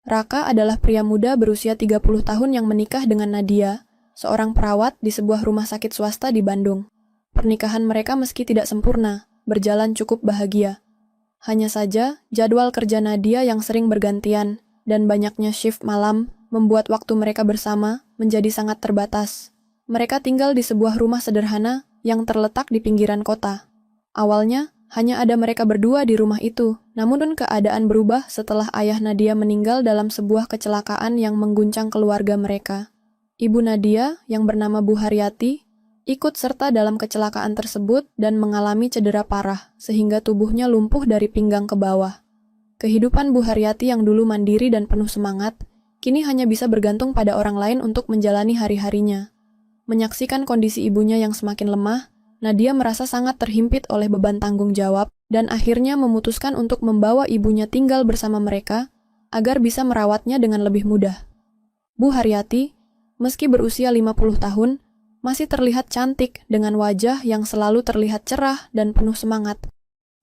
Raka adalah pria muda berusia 30 tahun yang menikah dengan Nadia, seorang perawat di sebuah rumah sakit swasta di Bandung. Pernikahan mereka meski tidak sempurna, berjalan cukup bahagia. Hanya saja, jadwal kerja Nadia yang sering bergantian, dan banyaknya shift malam, membuat waktu mereka bersama menjadi sangat terbatas. Mereka tinggal di sebuah rumah sederhana yang terletak di pinggiran kota. Awalnya, hanya ada mereka berdua di rumah itu, namun keadaan berubah setelah ayah Nadia meninggal dalam sebuah kecelakaan yang mengguncang keluarga mereka. Ibu Nadia, yang bernama Bu Haryati, ikut serta dalam kecelakaan tersebut dan mengalami cedera parah, sehingga tubuhnya lumpuh dari pinggang ke bawah. Kehidupan Bu Haryati yang dulu mandiri dan penuh semangat, kini hanya bisa bergantung pada orang lain untuk menjalani hari-harinya. Menyaksikan kondisi ibunya yang semakin lemah, Nadia merasa sangat terhimpit oleh beban tanggung jawab dan akhirnya memutuskan untuk membawa ibunya tinggal bersama mereka agar bisa merawatnya dengan lebih mudah. Bu Haryati, meski berusia 50 tahun, masih terlihat cantik dengan wajah yang selalu terlihat cerah dan penuh semangat.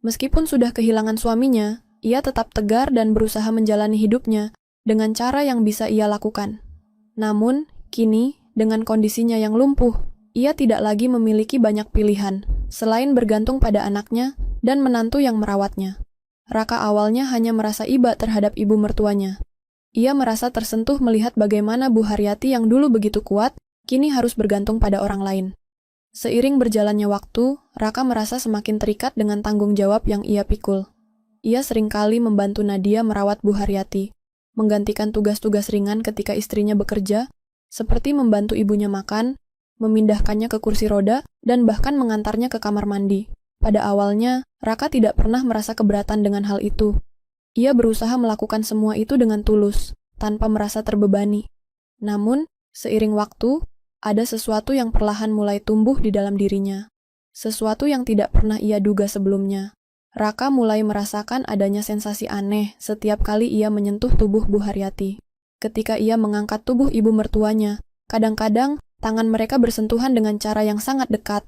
Meskipun sudah kehilangan suaminya, ia tetap tegar dan berusaha menjalani hidupnya dengan cara yang bisa ia lakukan. Namun, kini, dengan kondisinya yang lumpuh, ia tidak lagi memiliki banyak pilihan, selain bergantung pada anaknya dan menantu yang merawatnya. Raka awalnya hanya merasa iba terhadap ibu mertuanya. Ia merasa tersentuh melihat bagaimana Bu Haryati yang dulu begitu kuat, kini harus bergantung pada orang lain. Seiring berjalannya waktu, Raka merasa semakin terikat dengan tanggung jawab yang ia pikul. Ia seringkali membantu Nadia merawat Bu Haryati, menggantikan tugas-tugas ringan ketika istrinya bekerja, seperti membantu ibunya makan, memindahkannya ke kursi roda, dan bahkan mengantarnya ke kamar mandi. Pada awalnya, Raka tidak pernah merasa keberatan dengan hal itu. Ia berusaha melakukan semua itu dengan tulus, tanpa merasa terbebani. Namun, seiring waktu, ada sesuatu yang perlahan mulai tumbuh di dalam dirinya. Sesuatu yang tidak pernah ia duga sebelumnya. Raka mulai merasakan adanya sensasi aneh setiap kali ia menyentuh tubuh Bu Haryati. Ketika ia mengangkat tubuh ibu mertuanya, kadang-kadang tangan mereka bersentuhan dengan cara yang sangat dekat.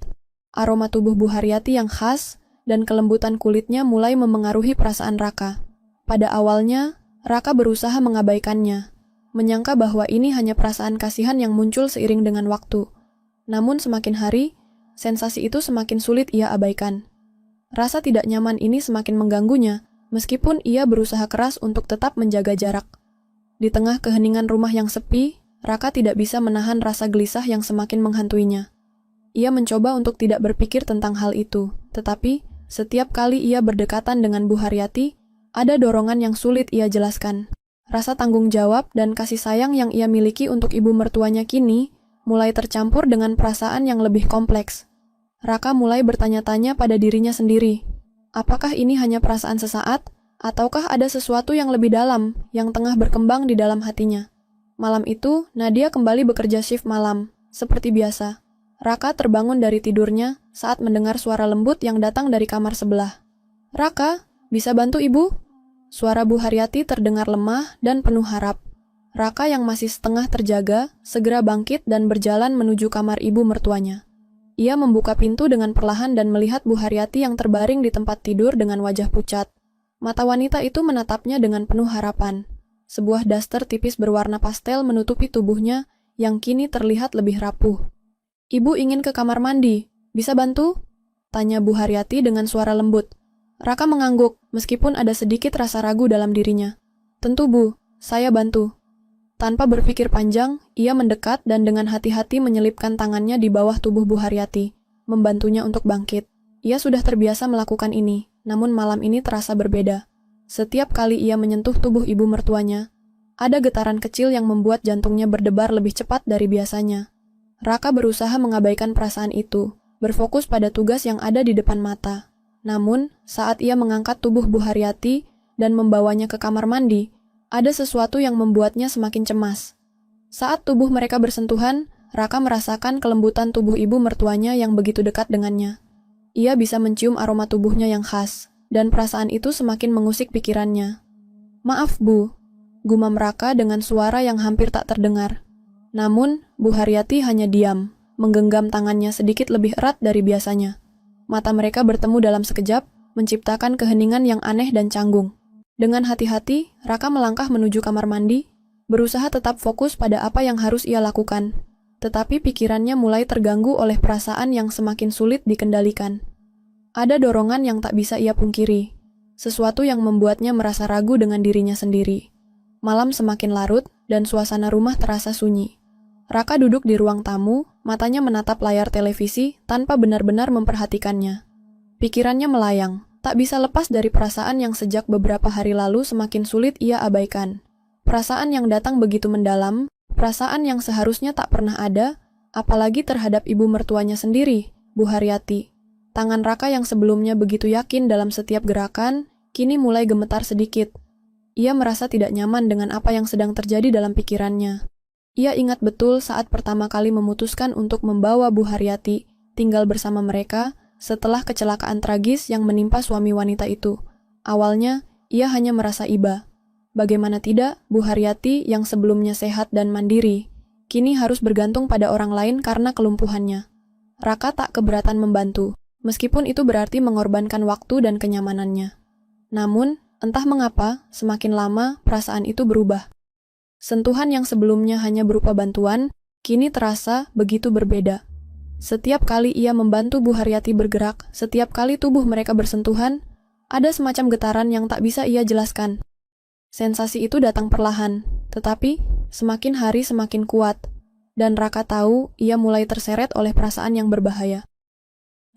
Aroma tubuh Bu Haryati yang khas dan kelembutan kulitnya mulai memengaruhi perasaan Raka. Pada awalnya, Raka berusaha mengabaikannya, menyangka bahwa ini hanya perasaan kasihan yang muncul seiring dengan waktu. Namun semakin hari, sensasi itu semakin sulit ia abaikan. Rasa tidak nyaman ini semakin mengganggunya, meskipun ia berusaha keras untuk tetap menjaga jarak. Di tengah keheningan rumah yang sepi, Raka tidak bisa menahan rasa gelisah yang semakin menghantuinya. Ia mencoba untuk tidak berpikir tentang hal itu, tetapi setiap kali ia berdekatan dengan Bu Haryati, ada dorongan yang sulit ia jelaskan. Rasa tanggung jawab dan kasih sayang yang ia miliki untuk ibu mertuanya kini mulai tercampur dengan perasaan yang lebih kompleks. Raka mulai bertanya-tanya pada dirinya sendiri, apakah ini hanya perasaan sesaat, ataukah ada sesuatu yang lebih dalam yang tengah berkembang di dalam hatinya. Malam itu, Nadia kembali bekerja shift malam, seperti biasa. Raka terbangun dari tidurnya saat mendengar suara lembut yang datang dari kamar sebelah. "Raka, bisa bantu ibu?" Suara Bu Haryati terdengar lemah dan penuh harap. Raka yang masih setengah terjaga, segera bangkit dan berjalan menuju kamar ibu mertuanya. Ia membuka pintu dengan perlahan dan melihat Bu Haryati yang terbaring di tempat tidur dengan wajah pucat. Mata wanita itu menatapnya dengan penuh harapan. Sebuah daster tipis berwarna pastel menutupi tubuhnya yang kini terlihat lebih rapuh. "Ibu ingin ke kamar mandi, bisa bantu?" tanya Bu Haryati dengan suara lembut. Raka mengangguk, meskipun ada sedikit rasa ragu dalam dirinya. "Tentu Bu, saya bantu." Tanpa berpikir panjang, ia mendekat dan dengan hati-hati menyelipkan tangannya di bawah tubuh Bu Haryati, membantunya untuk bangkit. Ia sudah terbiasa melakukan ini, namun malam ini terasa berbeda. Setiap kali ia menyentuh tubuh ibu mertuanya, ada getaran kecil yang membuat jantungnya berdebar lebih cepat dari biasanya. Raka berusaha mengabaikan perasaan itu, berfokus pada tugas yang ada di depan mata. Namun, saat ia mengangkat tubuh Bu Haryati dan membawanya ke kamar mandi, ada sesuatu yang membuatnya semakin cemas. Saat tubuh mereka bersentuhan, Raka merasakan kelembutan tubuh ibu mertuanya yang begitu dekat dengannya. Ia bisa mencium aroma tubuhnya yang khas, dan perasaan itu semakin mengusik pikirannya. "Maaf Bu," gumam Raka dengan suara yang hampir tak terdengar. Namun, Bu Haryati hanya diam, menggenggam tangannya sedikit lebih erat dari biasanya. Mata mereka bertemu dalam sekejap, menciptakan keheningan yang aneh dan canggung. Dengan hati-hati, Raka melangkah menuju kamar mandi, berusaha tetap fokus pada apa yang harus ia lakukan. Tetapi pikirannya mulai terganggu oleh perasaan yang semakin sulit dikendalikan. Ada dorongan yang tak bisa ia pungkiri, sesuatu yang membuatnya merasa ragu dengan dirinya sendiri. Malam semakin larut, dan suasana rumah terasa sunyi. Raka duduk di ruang tamu, matanya menatap layar televisi tanpa benar-benar memperhatikannya. Pikirannya melayang, tak bisa lepas dari perasaan yang sejak beberapa hari lalu semakin sulit ia abaikan. Perasaan yang datang begitu mendalam, perasaan yang seharusnya tak pernah ada, apalagi terhadap ibu mertuanya sendiri, Bu Haryati. Tangan Raka yang sebelumnya begitu yakin dalam setiap gerakan, kini mulai gemetar sedikit. Ia merasa tidak nyaman dengan apa yang sedang terjadi dalam pikirannya. Ia ingat betul saat pertama kali memutuskan untuk membawa Bu Haryati tinggal bersama mereka setelah kecelakaan tragis yang menimpa suami wanita itu. Awalnya, ia hanya merasa iba. Bagaimana tidak, Bu Haryati yang sebelumnya sehat dan mandiri, kini harus bergantung pada orang lain karena kelumpuhannya. Raka tak keberatan membantu, meskipun itu berarti mengorbankan waktu dan kenyamanannya. Namun, entah mengapa, semakin lama perasaan itu berubah. Sentuhan yang sebelumnya hanya berupa bantuan, kini terasa begitu berbeda. Setiap kali ia membantu Bu Haryati bergerak, setiap kali tubuh mereka bersentuhan, ada semacam getaran yang tak bisa ia jelaskan. Sensasi itu datang perlahan, tetapi semakin hari semakin kuat, dan Raka tahu ia mulai terseret oleh perasaan yang berbahaya.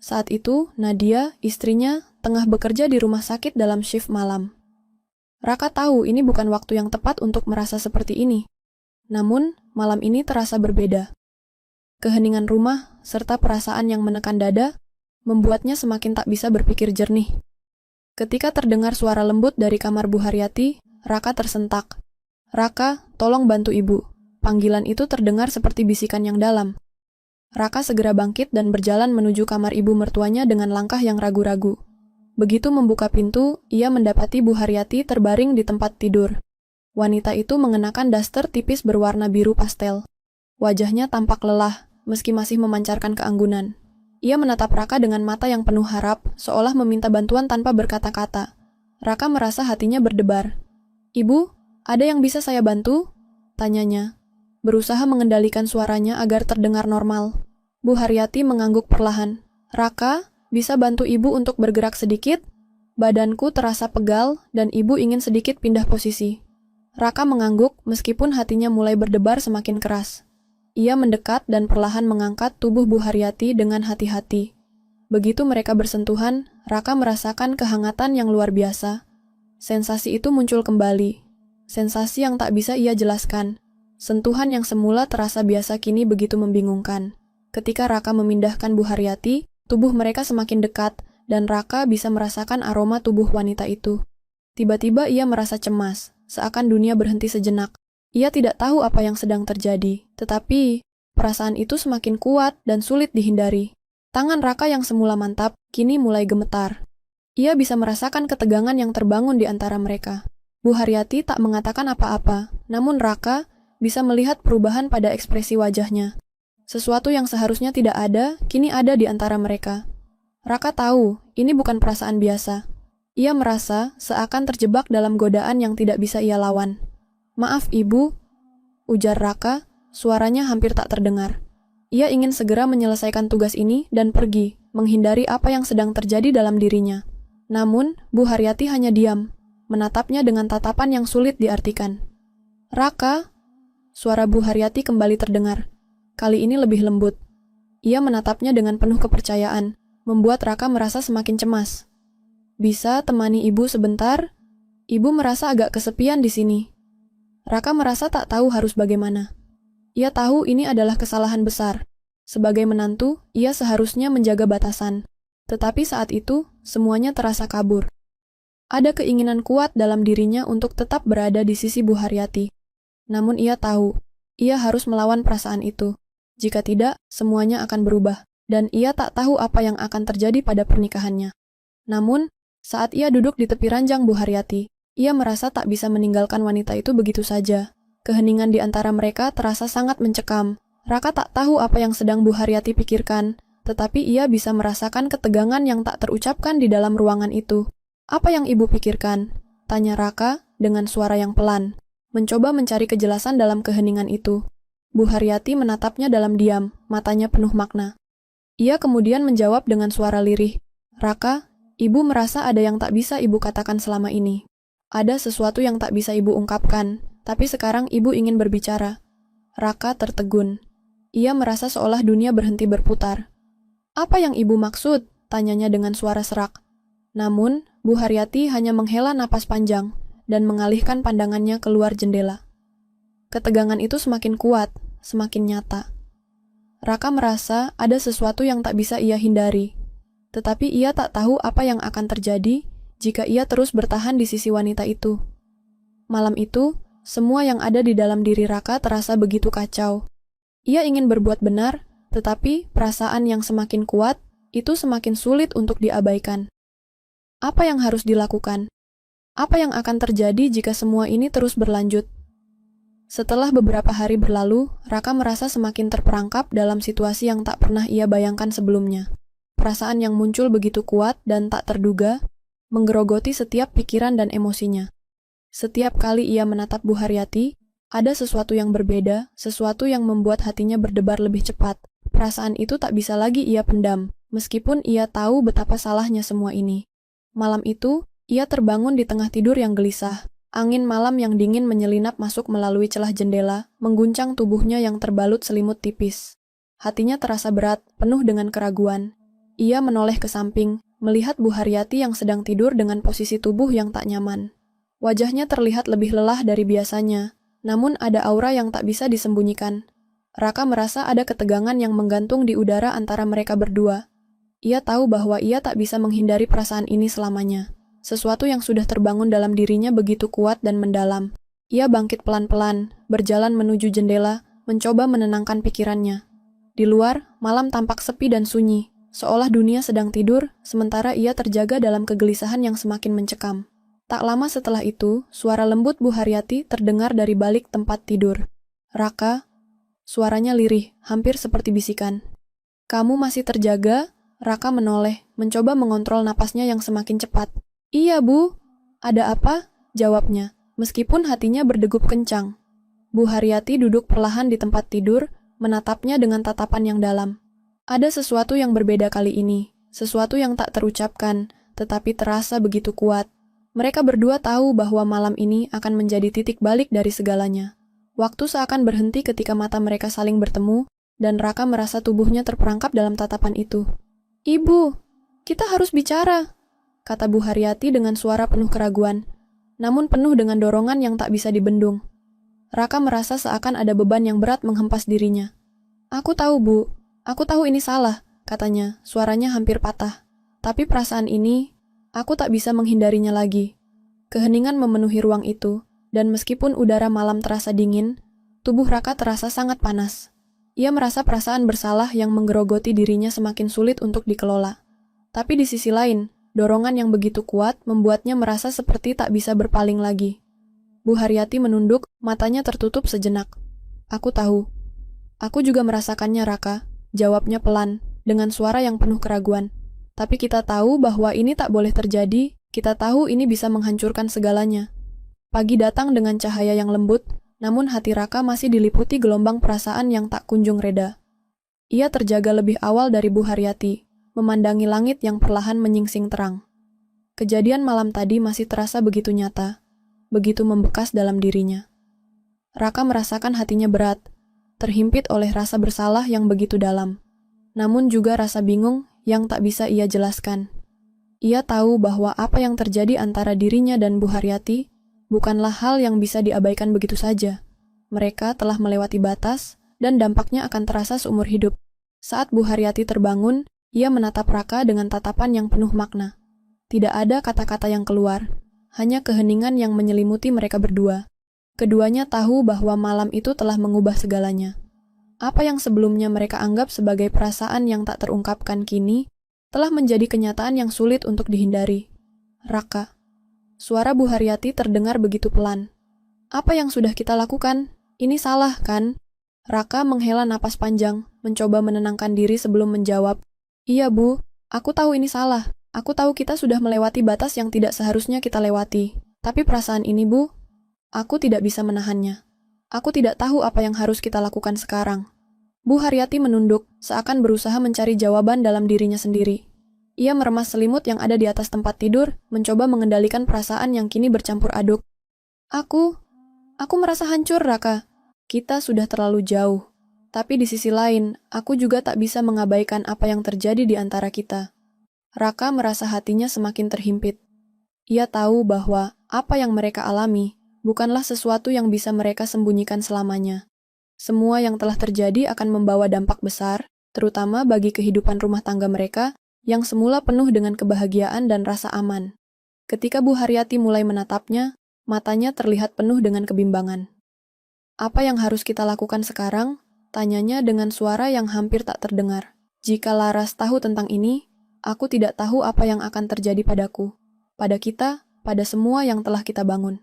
Saat itu, Nadia, istrinya, tengah bekerja di rumah sakit dalam shift malam. Raka tahu ini bukan waktu yang tepat untuk merasa seperti ini. Namun, malam ini terasa berbeda. Keheningan rumah, serta perasaan yang menekan dada, membuatnya semakin tak bisa berpikir jernih. Ketika terdengar suara lembut dari kamar Bu Haryati, Raka tersentak. "Raka, tolong bantu ibu." Panggilan itu terdengar seperti bisikan yang dalam. Raka segera bangkit dan berjalan menuju kamar ibu mertuanya dengan langkah yang ragu-ragu. Begitu membuka pintu, ia mendapati Bu Haryati terbaring di tempat tidur. Wanita itu mengenakan daster tipis berwarna biru pastel. Wajahnya tampak lelah, meski masih memancarkan keanggunan. Ia menatap Raka dengan mata yang penuh harap, seolah meminta bantuan tanpa berkata-kata. Raka merasa hatinya berdebar. "Ibu, ada yang bisa saya bantu?" tanyanya. Berusaha mengendalikan suaranya agar terdengar normal. Bu Haryati mengangguk perlahan. "Raka, bisa bantu ibu untuk bergerak sedikit? Badanku terasa pegal dan ibu ingin sedikit pindah posisi." Raka mengangguk meskipun hatinya mulai berdebar semakin keras. Ia mendekat dan perlahan mengangkat tubuh Bu Haryati dengan hati-hati. Begitu mereka bersentuhan, Raka merasakan kehangatan yang luar biasa. Sensasi itu muncul kembali. Sensasi yang tak bisa ia jelaskan. Sentuhan yang semula terasa biasa kini begitu membingungkan. Ketika Raka memindahkan Bu Haryati, tubuh mereka semakin dekat, dan Raka bisa merasakan aroma tubuh wanita itu. Tiba-tiba ia merasa cemas, seakan dunia berhenti sejenak. Ia tidak tahu apa yang sedang terjadi, tetapi perasaan itu semakin kuat dan sulit dihindari. Tangan Raka yang semula mantap, kini mulai gemetar. Ia bisa merasakan ketegangan yang terbangun di antara mereka. Bu Haryati tak mengatakan apa-apa, namun Raka bisa melihat perubahan pada ekspresi wajahnya. Sesuatu yang seharusnya tidak ada, kini ada di antara mereka. Raka tahu, ini bukan perasaan biasa. Ia merasa seakan terjebak dalam godaan yang tidak bisa ia lawan. "Maaf ibu," ujar Raka, suaranya hampir tak terdengar. Ia ingin segera menyelesaikan tugas ini dan pergi, menghindari apa yang sedang terjadi dalam dirinya. Namun, Bu Haryati hanya diam, menatapnya dengan tatapan yang sulit diartikan. "Raka," suara Bu Haryati kembali terdengar. Kali ini lebih lembut. Ia menatapnya dengan penuh kepercayaan, membuat Raka merasa semakin cemas. "Bisa temani ibu sebentar? Ibu merasa agak kesepian di sini." Raka merasa tak tahu harus bagaimana. Ia tahu ini adalah kesalahan besar. Sebagai menantu, ia seharusnya menjaga batasan. Tetapi saat itu, semuanya terasa kabur. Ada keinginan kuat dalam dirinya untuk tetap berada di sisi Bu Haryati. Namun ia tahu, ia harus melawan perasaan itu. Jika tidak, semuanya akan berubah, dan ia tak tahu apa yang akan terjadi pada pernikahannya. Namun, saat ia duduk di tepi ranjang Bu Haryati, ia merasa tak bisa meninggalkan wanita itu begitu saja. Keheningan di antara mereka terasa sangat mencekam. Raka tak tahu apa yang sedang Bu Haryati pikirkan, tetapi ia bisa merasakan ketegangan yang tak terucapkan di dalam ruangan itu. "Apa yang ibu pikirkan?" Tanya Raka dengan suara yang pelan, mencoba mencari kejelasan dalam keheningan itu. Bu Haryati menatapnya dalam diam, matanya penuh makna. Ia kemudian menjawab dengan suara lirih, "Raka, ibu merasa ada yang tak bisa ibu katakan selama ini. Ada sesuatu yang tak bisa ibu ungkapkan, tapi sekarang ibu ingin berbicara." Raka tertegun. Ia merasa seolah dunia berhenti berputar. "Apa yang ibu maksud?" tanyanya dengan suara serak. Namun, Bu Haryati hanya menghela napas panjang dan mengalihkan pandangannya keluar jendela. Ketegangan itu semakin kuat, semakin nyata. Raka merasa ada sesuatu yang tak bisa ia hindari, tetapi ia tak tahu apa yang akan terjadi jika ia terus bertahan di sisi wanita itu. Malam itu, semua yang ada di dalam diri Raka terasa begitu kacau. Ia ingin berbuat benar, tetapi perasaan yang semakin kuat itu semakin sulit untuk diabaikan. Apa yang harus dilakukan? Apa yang akan terjadi jika semua ini terus berlanjut? Setelah beberapa hari berlalu, Raka merasa semakin terperangkap dalam situasi yang tak pernah ia bayangkan sebelumnya. Perasaan yang muncul begitu kuat dan tak terduga, menggerogoti setiap pikiran dan emosinya. Setiap kali ia menatap Bu Haryati, ada sesuatu yang berbeda, sesuatu yang membuat hatinya berdebar lebih cepat. Perasaan itu tak bisa lagi ia pendam, meskipun ia tahu betapa salahnya semua ini. Malam itu, ia terbangun di tengah tidur yang gelisah. Angin malam yang dingin menyelinap masuk melalui celah jendela, mengguncang tubuhnya yang terbalut selimut tipis. Hatinya terasa berat, penuh dengan keraguan. Ia menoleh ke samping, melihat Bu Haryati yang sedang tidur dengan posisi tubuh yang tak nyaman. Wajahnya terlihat lebih lelah dari biasanya, namun ada aura yang tak bisa disembunyikan. Raka merasa ada ketegangan yang menggantung di udara antara mereka berdua. Ia tahu bahwa ia tak bisa menghindari perasaan ini selamanya. Sesuatu yang sudah terbangun dalam dirinya begitu kuat dan mendalam. Ia bangkit pelan-pelan, berjalan menuju jendela, mencoba menenangkan pikirannya. Di luar, malam tampak sepi dan sunyi, seolah dunia sedang tidur, sementara ia terjaga dalam kegelisahan yang semakin mencekam. Tak lama setelah itu, suara lembut Bu Haryati terdengar dari balik tempat tidur. "Raka," suaranya lirih, hampir seperti bisikan. "Kamu masih terjaga?" Raka menoleh, mencoba mengontrol napasnya yang semakin cepat. "Iya, Bu." "Ada apa?" jawabnya, meskipun hatinya berdegup kencang. Bu Haryati duduk perlahan di tempat tidur, menatapnya dengan tatapan yang dalam. Ada sesuatu yang berbeda kali ini, sesuatu yang tak terucapkan, tetapi terasa begitu kuat. Mereka berdua tahu bahwa malam ini akan menjadi titik balik dari segalanya. Waktu seakan berhenti ketika mata mereka saling bertemu, dan Raka merasa tubuhnya terperangkap dalam tatapan itu. "Ibu, kita harus bicara," kata Bu Haryati dengan suara penuh keraguan, namun penuh dengan dorongan yang tak bisa dibendung. Raka merasa seakan ada beban yang berat menghempas dirinya. "Aku tahu, Bu. Aku tahu ini salah," katanya, suaranya hampir patah. "Tapi perasaan ini, aku tak bisa menghindarinya lagi." Keheningan memenuhi ruang itu, dan meskipun udara malam terasa dingin, tubuh Raka terasa sangat panas. Ia merasa perasaan bersalah yang menggerogoti dirinya semakin sulit untuk dikelola. Tapi di sisi lain, dorongan yang begitu kuat membuatnya merasa seperti tak bisa berpaling lagi. Bu Haryati menunduk, matanya tertutup sejenak. "Aku tahu. Aku juga merasakannya, Raka," jawabnya pelan, dengan suara yang penuh keraguan. "Tapi kita tahu bahwa ini tak boleh terjadi, kita tahu ini bisa menghancurkan segalanya." Pagi datang dengan cahaya yang lembut, namun hati Raka masih diliputi gelombang perasaan yang tak kunjung reda. Ia terjaga lebih awal dari Bu Haryati, memandangi langit yang perlahan menyingsing terang. Kejadian malam tadi masih terasa begitu nyata, begitu membekas dalam dirinya. Raka merasakan hatinya berat, terhimpit oleh rasa bersalah yang begitu dalam, namun juga rasa bingung yang tak bisa ia jelaskan. Ia tahu bahwa apa yang terjadi antara dirinya dan Bu Haryati bukanlah hal yang bisa diabaikan begitu saja. Mereka telah melewati batas, dan dampaknya akan terasa seumur hidup. Saat Bu Haryati terbangun, ia menatap Raka dengan tatapan yang penuh makna. Tidak ada kata-kata yang keluar, hanya keheningan yang menyelimuti mereka berdua. Keduanya tahu bahwa malam itu telah mengubah segalanya. Apa yang sebelumnya mereka anggap sebagai perasaan yang tak terungkapkan kini, telah menjadi kenyataan yang sulit untuk dihindari. "Raka." Suara Bu Haryati terdengar begitu pelan. "Apa yang sudah kita lakukan? Ini salah, kan?" Raka menghela napas panjang, mencoba menenangkan diri sebelum menjawab. "Iya, Bu. Aku tahu ini salah. Aku tahu kita sudah melewati batas yang tidak seharusnya kita lewati. Tapi perasaan ini, Bu, aku tidak bisa menahannya. Aku tidak tahu apa yang harus kita lakukan sekarang. Bu Haryati menunduk, seakan berusaha mencari jawaban dalam dirinya sendiri. Ia meremas selimut yang ada di atas tempat tidur, mencoba mengendalikan perasaan yang kini bercampur aduk. Aku merasa hancur, Raka. Kita sudah terlalu jauh. Tapi di sisi lain, aku juga tak bisa mengabaikan apa yang terjadi di antara kita. Raka merasa hatinya semakin terhimpit. Ia tahu bahwa apa yang mereka alami bukanlah sesuatu yang bisa mereka sembunyikan selamanya. Semua yang telah terjadi akan membawa dampak besar, terutama bagi kehidupan rumah tangga mereka yang semula penuh dengan kebahagiaan dan rasa aman. Ketika Bu Haryati mulai menatapnya, matanya terlihat penuh dengan kebimbangan. Apa yang harus kita lakukan sekarang? Tanyanya dengan suara yang hampir tak terdengar. Jika Laras tahu tentang ini, aku tidak tahu apa yang akan terjadi padaku, pada kita, pada semua yang telah kita bangun.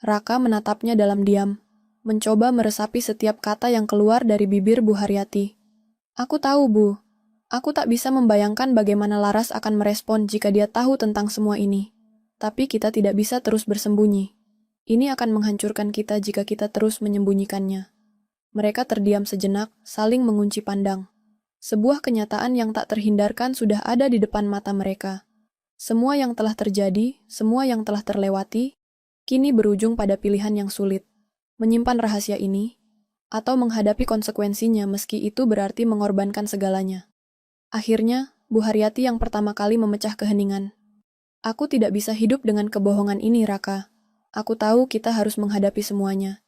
Raka menatapnya dalam diam, mencoba meresapi setiap kata yang keluar dari bibir Bu Haryati. Aku tahu, Bu. Aku tak bisa membayangkan bagaimana Laras akan merespon jika dia tahu tentang semua ini. Tapi kita tidak bisa terus bersembunyi. Ini akan menghancurkan kita jika kita terus menyembunyikannya. Mereka terdiam sejenak, saling mengunci pandang. Sebuah kenyataan yang tak terhindarkan sudah ada di depan mata mereka. Semua yang telah terjadi, semua yang telah terlewati, kini berujung pada pilihan yang sulit. Menyimpan rahasia ini, atau menghadapi konsekuensinya meski itu berarti mengorbankan segalanya. Akhirnya, Bu Haryati yang pertama kali memecah keheningan. Aku tidak bisa hidup dengan kebohongan ini, Raka. Aku tahu kita harus menghadapi semuanya.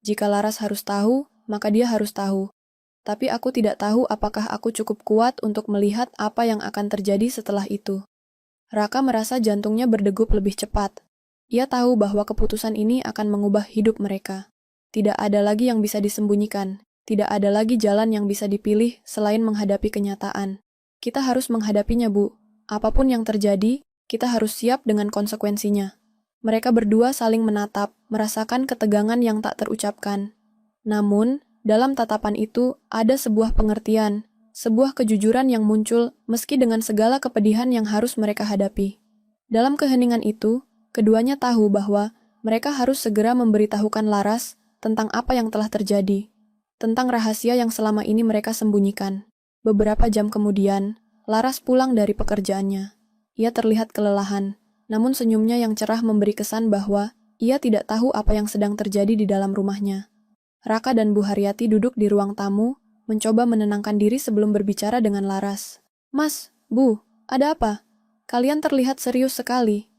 Jika Laras harus tahu, maka dia harus tahu. Tapi aku tidak tahu apakah aku cukup kuat untuk melihat apa yang akan terjadi setelah itu. Raka merasa jantungnya berdegup lebih cepat. Ia tahu bahwa keputusan ini akan mengubah hidup mereka. Tidak ada lagi yang bisa disembunyikan. Tidak ada lagi jalan yang bisa dipilih selain menghadapi kenyataan. Kita harus menghadapinya, Bu. Apapun yang terjadi, kita harus siap dengan konsekuensinya. Mereka berdua saling menatap, merasakan ketegangan yang tak terucapkan. Namun, dalam tatapan itu ada sebuah pengertian, sebuah kejujuran yang muncul meski dengan segala kepedihan yang harus mereka hadapi. Dalam keheningan itu, keduanya tahu bahwa mereka harus segera memberitahukan Laras tentang apa yang telah terjadi, tentang rahasia yang selama ini mereka sembunyikan. Beberapa jam kemudian, Laras pulang dari pekerjaannya. Ia terlihat kelelahan, namun senyumnya yang cerah memberi kesan bahwa ia tidak tahu apa yang sedang terjadi di dalam rumahnya. Raka dan Bu Haryati duduk di ruang tamu, mencoba menenangkan diri sebelum berbicara dengan Laras. Mas, Bu, ada apa? Kalian terlihat serius sekali.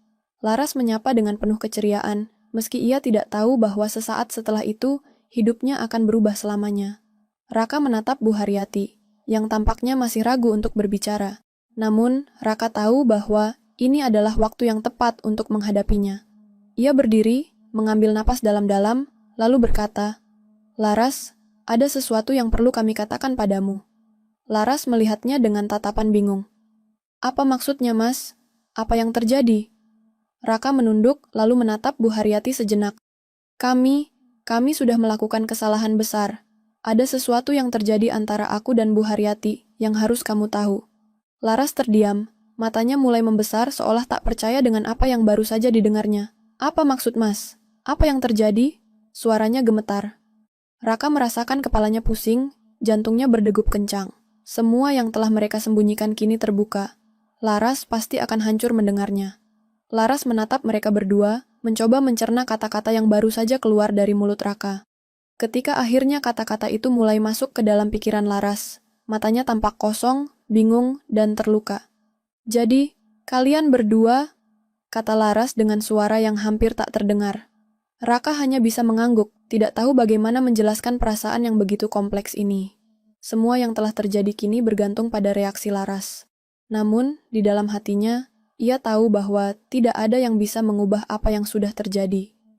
Laras menyapa dengan penuh keceriaan, meski ia tidak tahu bahwa sesaat setelah itu, hidupnya akan berubah selamanya. Raka menatap Bu Haryati, yang tampaknya masih ragu untuk berbicara. Namun, Raka tahu bahwa ini adalah waktu yang tepat untuk menghadapinya. Ia berdiri, mengambil napas dalam-dalam, lalu berkata, Laras, ada sesuatu yang perlu kami katakan padamu. Laras melihatnya dengan tatapan bingung. Apa maksudnya, Mas? Apa yang terjadi? Raka menunduk lalu menatap Bu Haryati sejenak. Kami sudah melakukan kesalahan besar. Ada sesuatu yang terjadi antara aku dan Bu Haryati yang harus kamu tahu. Laras terdiam, matanya mulai membesar seolah tak percaya dengan apa yang baru saja didengarnya. Apa maksud Mas? Apa yang terjadi? Suaranya gemetar. Raka merasakan kepalanya pusing, jantungnya berdegup kencang. Semua yang telah mereka sembunyikan kini terbuka. Laras pasti akan hancur mendengarnya. Laras menatap mereka berdua, mencoba mencerna kata-kata yang baru saja keluar dari mulut Raka. Ketika akhirnya kata-kata itu mulai masuk ke dalam pikiran Laras, matanya tampak kosong, bingung, dan terluka. Jadi, kalian berdua, kata Laras dengan suara yang hampir tak terdengar. Raka hanya bisa mengangguk, tidak tahu bagaimana menjelaskan perasaan yang begitu kompleks ini. Semua yang telah terjadi kini bergantung pada reaksi Laras. Namun, di dalam hatinya, ia tahu bahwa tidak ada yang bisa mengubah apa yang sudah terjadi.